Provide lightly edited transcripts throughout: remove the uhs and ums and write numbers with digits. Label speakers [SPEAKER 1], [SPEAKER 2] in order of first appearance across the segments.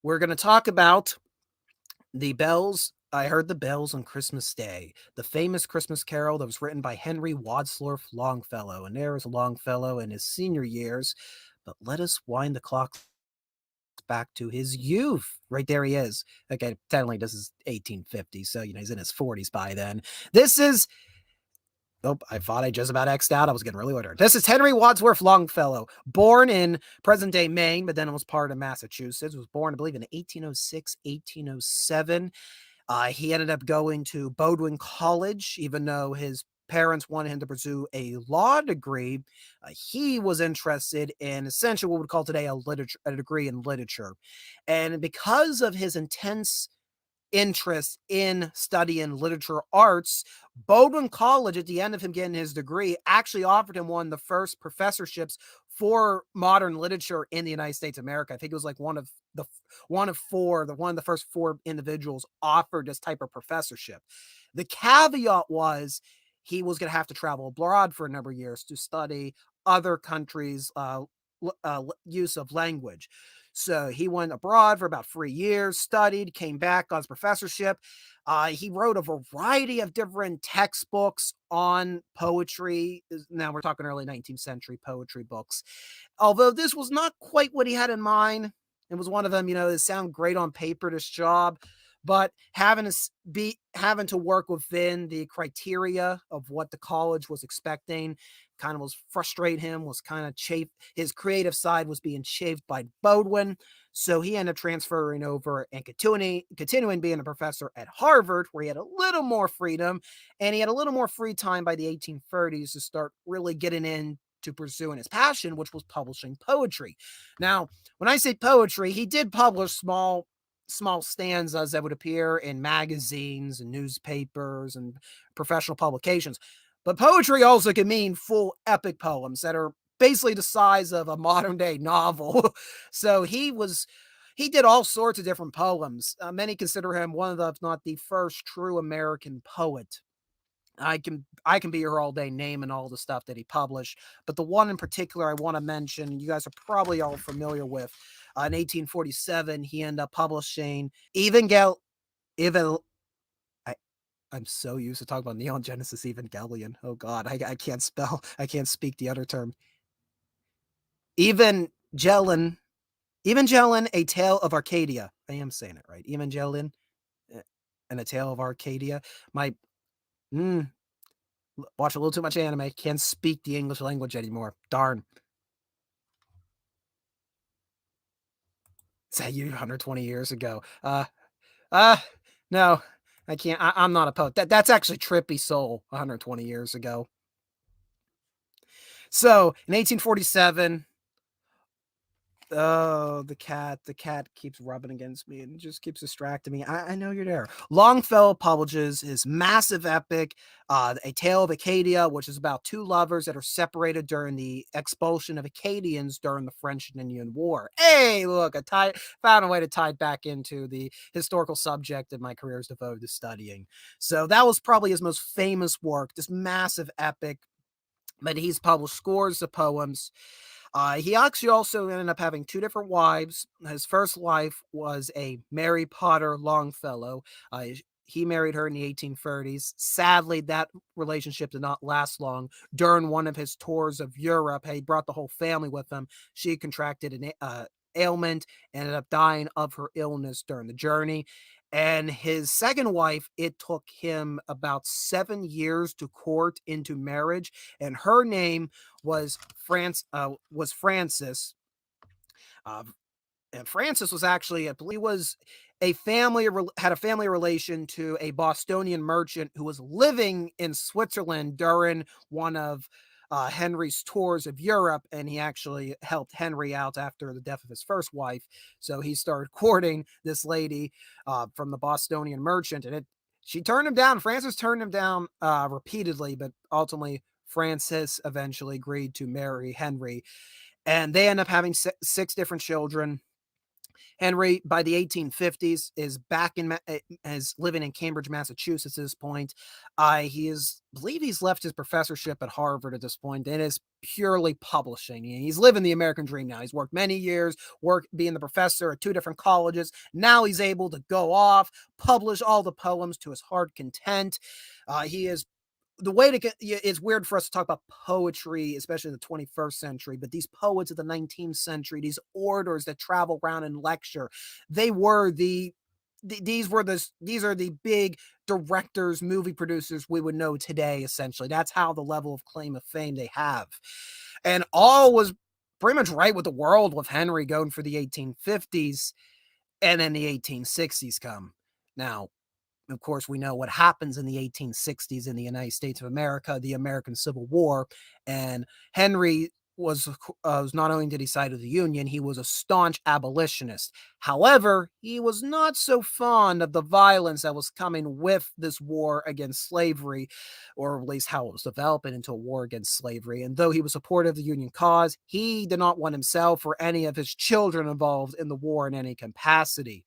[SPEAKER 1] We're going to talk about the bells. I heard the bells on Christmas Day, the famous Christmas carol that was written by Henry Wadsworth Longfellow. And there is Longfellow in his senior years. But let us wind the clock back to his youth. Right there he is. Okay, technically this is 1850, so he's in his 40s by then. This is I thought I just about X'd out. I was getting really ordered. This is Henry Wadsworth Longfellow, born in present-day Maine, but then it was part of Massachusetts. Was born, I believe, in 1806, 1807. He ended up going to Bowdoin College, even though his parents wanted him to pursue a law degree. He was interested in essentially what we would call today a degree in literature. And because of his intense interest in studying literature arts, Bowdoin College, at the end of him getting his degree, actually offered him one of the first professorships for modern literature in the United States of America. I think it was like one of the first four individuals offered this type of professorship. The caveat was he was going to have to travel abroad for a number of years to study other countries' use of language. So he went abroad for about 3 years, studied, came back, got his professorship. He wrote a variety of different textbooks on poetry. Now we're talking early 19th century poetry books. Although this was not quite what he had in mind. It was one of them, it sound great on paper, this job, but having to work within the criteria of what the college was expecting kind of was frustrating him, was kind of chafed. His creative side was being chafed by Bowdoin. So he ended up transferring over and continuing being a professor at Harvard, where he had a little more freedom, and he had a little more free time by the 1830s to start really getting into pursuing his passion, which was publishing poetry. Now, when I say poetry, he did publish small stanzas that would appear in magazines and newspapers and professional publications. But poetry also can mean full epic poems that are basically the size of a modern day novel. So he did all sorts of different poems. Many consider him one of the, if not the first true American poet. I can be here all day naming all the stuff that he published, but the one in particular I want to mention, you guys are probably all familiar with. In 1847, he ended up publishing Evangel. I'm so used to talking about Neon Genesis Evangelion. Oh God, I can't spell. I can't speak the other term. Evangelion, A Tale of Arcadia. I am saying it right. Evangelion, and A Tale of Arcadia. My, watch a little too much anime. Can't speak the English language anymore. Darn. Is that you 120 years ago? No, I can't. I'm not a poet. That's actually Trippy Soul 120 years ago. So in 1847, oh, the cat keeps rubbing against me and just keeps distracting me. I know you're there. Longfellow publishes his massive epic, A Tale of Acadia, which is about two lovers that are separated during the expulsion of Acadians during the French and Indian War. Hey, look, I found a way to tie it back into the historical subject that my career is devoted to studying. So that was probably his most famous work, this massive epic. But he's published scores of poems. He actually also ended up having two different wives. His first wife was a Mary Potter Longfellow. He married her in the 1830s. Sadly, that relationship did not last long. During one of his tours of Europe, he brought the whole family with him. She contracted an ailment, ended up dying of her illness during the journey. And his second wife, it took him about 7 years to court into marriage, and her name was Frances. And Frances was actually, I believe, was had a family relation to a Bostonian merchant who was living in Switzerland during one of Henry's tours of Europe, and he actually helped Henry out after the death of his first wife. So he started courting this lady from the Bostonian merchant, and she turned him down. Frances turned him down repeatedly, but ultimately Frances eventually agreed to marry Henry, and they end up having six different children. Henry, by the 1850s, is back in is living in Cambridge, Massachusetts at this point. He is, believe he's left his professorship at Harvard at this point, and is purely publishing. He's living the American dream now. He's worked many years, being the professor at 2 different colleges. Now he's able to go off, publish all the poems to his heart content. He is the way to get, it's weird for us to talk about poetry, especially in the 21st century, but these poets of the 19th century, these orators that travel around and lecture, they were these are the big directors, movie producers we would know today. Essentially, that's how the level of claim of fame they have, and all was pretty much right with the world with Henry going for the 1850s, and then the 1860s come. Now, of course, we know what happens in the 1860s in the United States of America, the American Civil War. And Henry was not only did he side with the Union, he was a staunch abolitionist. However, he was not so fond of the violence that was coming with this war against slavery, or at least how it was developing into a war against slavery. And though he was supportive of the Union cause, he did not want himself or any of his children involved in the war in any capacity.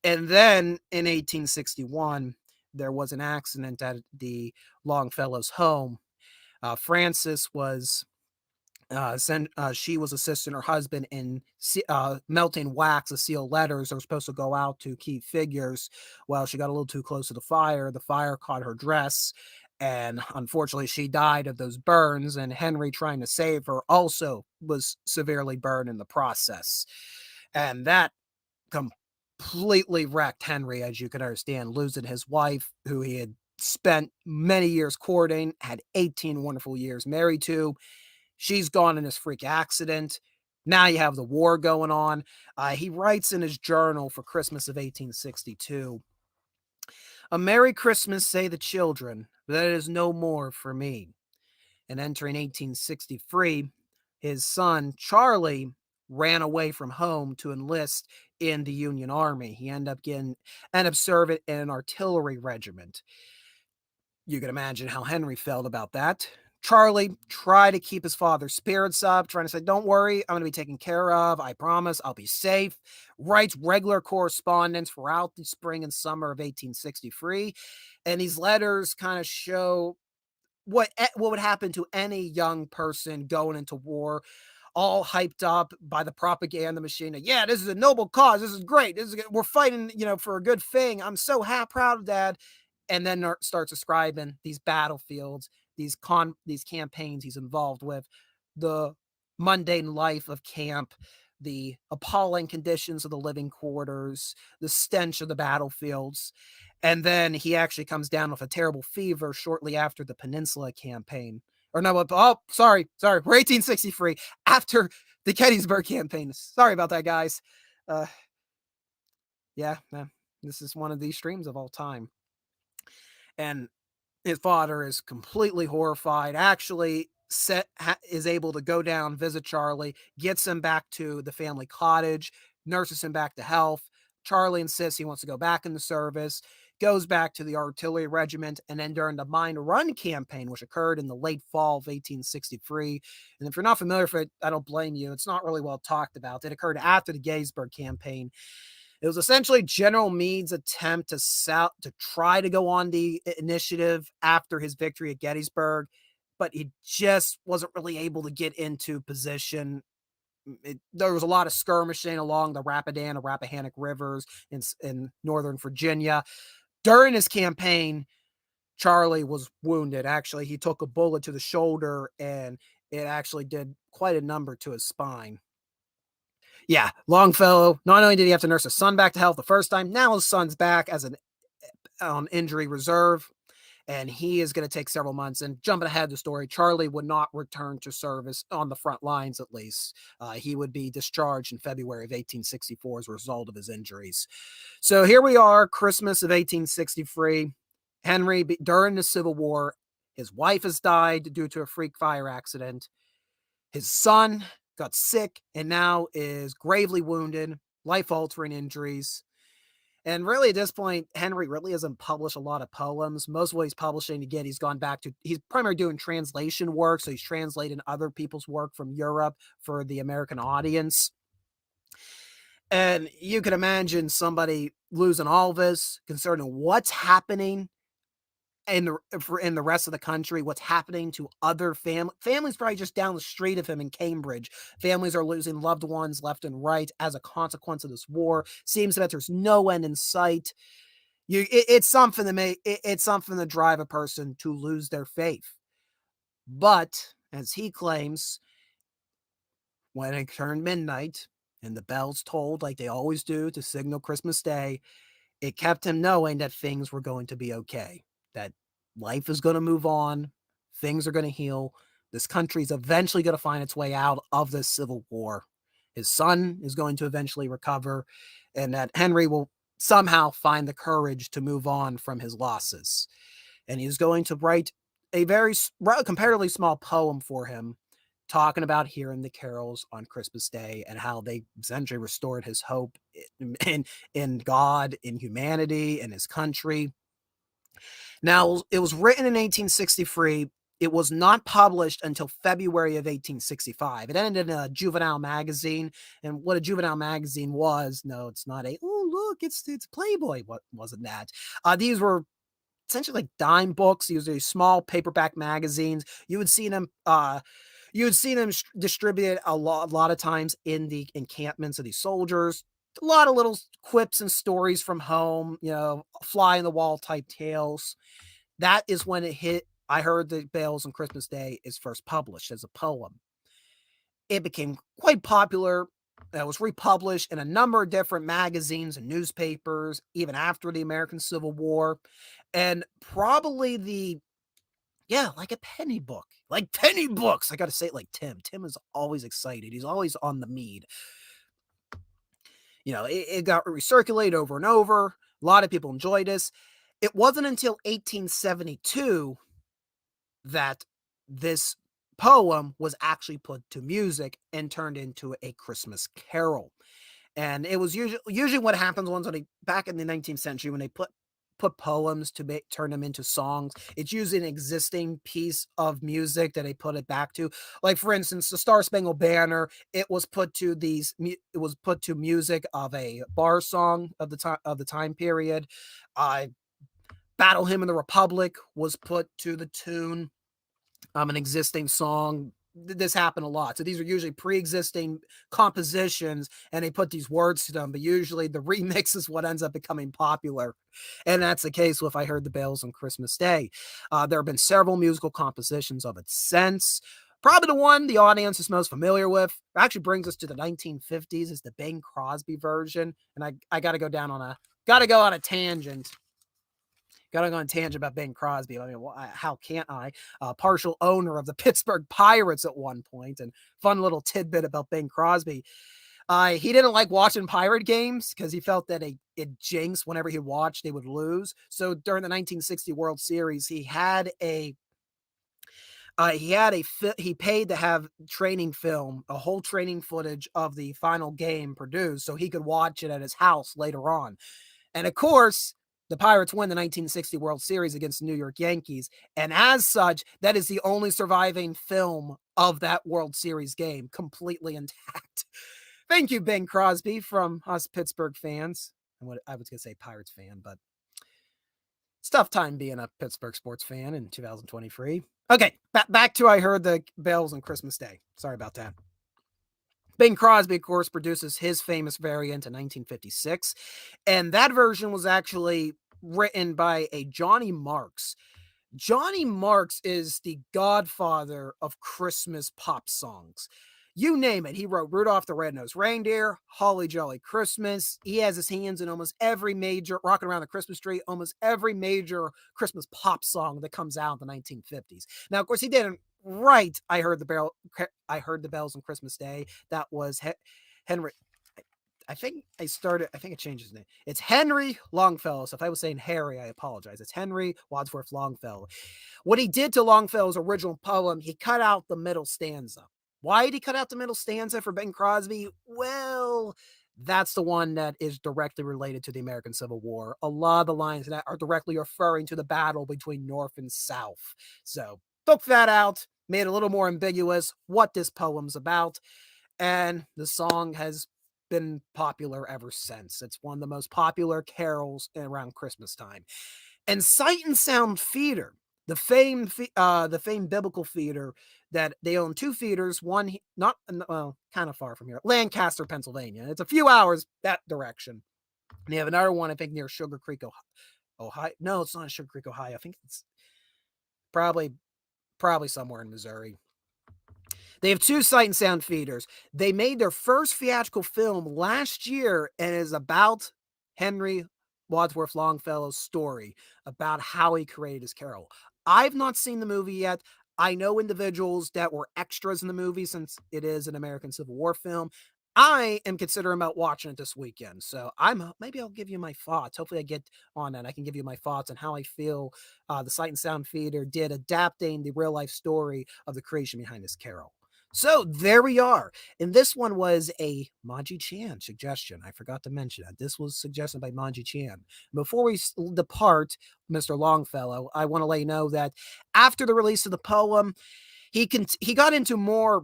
[SPEAKER 1] And then in 1861, there was an accident at the Longfellow's home. Frances was she was assisting her husband in melting wax to seal letters that were supposed to go out to key figures. Well, she got a little too close to the fire. The fire caught her dress, and unfortunately, she died of those burns. And Henry, trying to save her, also was severely burned in the process. And that completely wrecked Henry, as you can understand, losing his wife, who he had spent many years courting, had 18 wonderful years married to. She's gone in this freak accident. Now you have the war going on. He writes in his journal for Christmas of 1862, "A Merry Christmas, say the children, but that is no more for me." And entering 1863, his son, Charlie, ran away from home to enlist in the Union Army. He ended up serving in an artillery regiment. You can imagine how Henry felt about that. Charlie tried to keep his father's spirits up, trying to say, "Don't worry, I'm going to be taken care of. I promise I'll be safe." Writes regular correspondence throughout the spring and summer of 1863. And these letters kind of show what would happen to any young person going into war, all hyped up by the propaganda machine. Yeah, this is a noble cause. This is great. We're fighting, for a good thing. I'm so proud of Dad. And then starts describing these battlefields, these campaigns he's involved with, the mundane life of camp, the appalling conditions of the living quarters, the stench of the battlefields. And then he actually comes down with a terrible fever shortly after the Peninsula campaign. Or no, we're 1863, after the Gettysburg campaign. Sorry about that, guys. Yeah, man, this is one of these streams of all time. And his father is completely horrified, actually is able to go down, visit Charlie, gets him back to the family cottage, nurses him back to health. Charlie insists he wants to go back in the service, goes back to the artillery regiment, and then during the Mine Run campaign, which occurred in the late fall of 1863, and if you're not familiar with it, I don't blame you. It's not really well talked about. It occurred after the Gettysburg campaign. It was essentially General Meade's attempt to try to go on the initiative after his victory at Gettysburg, but he just wasn't really able to get into position. There was a lot of skirmishing along the Rapidan and Rappahannock rivers in northern Virginia. During his campaign, Charlie was wounded. Actually, he took a bullet to the shoulder, and it actually did quite a number to his spine. Yeah, Longfellow, not only did he have to nurse his son back to health the first time, now his son's back as an injury reserve, and he is going to take several months. And jumping ahead of the story, Charlie would not return to service on the front lines, at least. He would be discharged in February of 1864 as a result of his injuries. So here we are, Christmas of 1863. Henry, during the Civil War, his wife has died due to a freak fire accident. His son got sick and now is gravely wounded, life-altering injuries. And really, at this point, Henry really hasn't published a lot of poems. Most of what he's publishing, again, he's primarily doing translation work, so he's translating other people's work from Europe for the American audience. And you can imagine somebody losing all this, concerning what's happening in the rest of the country, what's happening to other families probably just down the street of him in Cambridge. Families are losing loved ones left and right as a consequence of this war. Seems that there's no end in sight. It's something to it's something to drive a person to lose their faith. But as he claims, when it turned midnight and the bells tolled like they always do to signal Christmas Day, it kept him knowing that things were going to be okay, that life is going to move on, things are going to heal. This country's eventually going to find its way out of this civil war. His son is going to eventually recover, and that Henry will somehow find the courage to move on from his losses. And he's going to write a very comparatively small poem for him, talking about hearing the carols on Christmas Day and how they essentially restored his hope in God, in humanity, in his country. Now, it was written in 1863. It was not published until February of 1865. It ended in a juvenile magazine, and what a juvenile magazine was, no, it's not a, oh, look, it's Playboy. What wasn't that? These were essentially like dime books. These are small paperback magazines. You would see them distributed a lot of times in the encampments of these soldiers. A lot of little quips and stories from home, fly in the wall type tales. That is when it hit. I Heard the Bells on Christmas Day is first published as a poem. It became quite popular. It was republished in a number of different magazines and newspapers, even after the American Civil War. And probably like a penny book. Like penny books. I got to say it like Tim. Tim is always excited. He's always on the mead. It got recirculated over and over. A lot of people enjoyed this. It wasn't until 1872 that this poem was actually put to music and turned into a Christmas carol. And it was usually what happens when back in the 19th century, when they put poems to turn them into songs, it's usually an existing piece of music that they put it back to. Like, for instance, the Star Spangled Banner, it was put to music of a bar song of the time period. Battle Hymn of the Republic was put to the tune an existing song. This happened a lot. So these are usually pre-existing compositions, and they put these words to them, but usually the remix is what ends up becoming popular. And that's the case with I Heard the Bells on Christmas Day. There have been several musical compositions of it since. Probably the one the audience is most familiar with actually brings us to the 1950s is the Bing Crosby version. And I got to go on a tangent. Got to go on a tangent about Bing Crosby. I mean, how can't I? Partial owner of the Pittsburgh Pirates at one point, and fun little tidbit about Bing Crosby. He didn't like watching Pirate games because he felt that it jinxed whenever he watched, they would lose. So during the 1960 World Series, he paid to have training film, a whole training footage of the final game produced so he could watch it at his house later on. And of course, the Pirates win the 1960 World Series against the New York Yankees. And as such, that is the only surviving film of that World Series game, completely intact. Thank you, Bing Crosby, from us Pittsburgh fans. And I was going to say Pirates fan, but it's a tough time being a Pittsburgh sports fan in 2023. Okay, back to I Heard the Bells on Christmas Day. Sorry about that. Bing Crosby, of course, produces his famous variant in 1956, and that version was actually written by a Johnny Marks. Johnny Marks is the godfather of Christmas pop songs. You name it. He wrote Rudolph the Red-Nosed Reindeer, Holly Jolly Christmas. He has his hands in almost every major, Rocking Around the Christmas Tree, almost every major Christmas pop song that comes out in the 1950s. Now, of course, he didn't write I Heard the Bells on Christmas Day. That was Henry. I think it changed his name. It's Henry Longfellow. So if I was saying Harry, I apologize. It's Henry Wadsworth Longfellow. What he did to Longfellow's original poem, he cut out the middle stanza. Why did he cut out the middle stanza for Bing Crosby? Well, that's the one that is directly related to the American Civil War. A lot of the lines that are directly referring to the battle between North and South. So took that out, made it a little more ambiguous what this poem's about, and the song has been popular ever since. It's one of the most popular carols around Christmas time. And Sight and Sound Theater, the famed biblical theater that they own two theaters, one not well, kind of far from here, Lancaster, Pennsylvania. It's a few hours that direction. And they have another one, I think, near Sugar Creek, Ohio. No, it's not Sugar Creek, Ohio. I think it's probably somewhere in Missouri. They have two Sight and Sound theaters. They made their first theatrical film last year and is about Henry Wadsworth Longfellow's story about how he created his carol. I've not seen the movie yet. I know individuals that were extras in the movie since it is an American Civil War film. I am considering about watching it this weekend. So maybe I'll give you my thoughts. Hopefully I get on that. I can give you my thoughts on how I feel the Sight and Sound Theater did adapting the real life story of the creation behind this carol. So there we are. And this one was a Manji Chan suggestion. I forgot to mention that. This was suggested by Manji Chan. Before we depart, Mr. Longfellow, I want to let you know that after the release of the poem, he got into more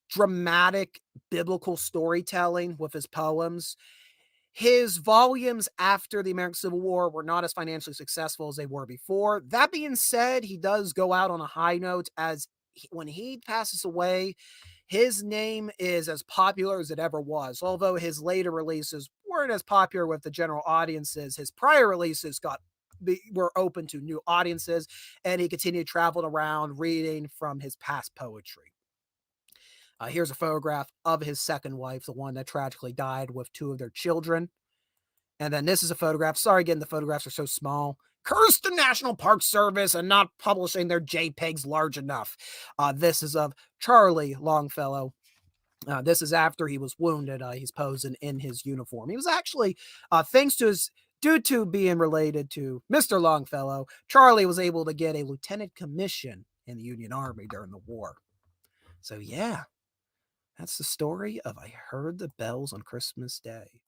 [SPEAKER 1] dramatic biblical storytelling with his poems. His volumes after the American Civil War were not as financially successful as they were before. That being said, he does go out on a high note as when he passes away, his name is as popular as it ever was. Although his later releases weren't as popular with the general audiences, his prior releases were open to new audiences, and he continued traveling around reading from his past poetry. Here's a photograph of his second wife, the one that tragically died with two of their children. And then this is a photograph. Sorry, again, the photographs are so small. Curse the National Park Service and not publishing their JPEGs large enough. This is of Charlie Longfellow. This is after he was wounded. He's posing in his uniform. He was actually, due to being related to Mr. Longfellow, Charlie was able to get a lieutenant commission in the Union Army during the war. So yeah, that's the story of I Heard the Bells on Christmas Day.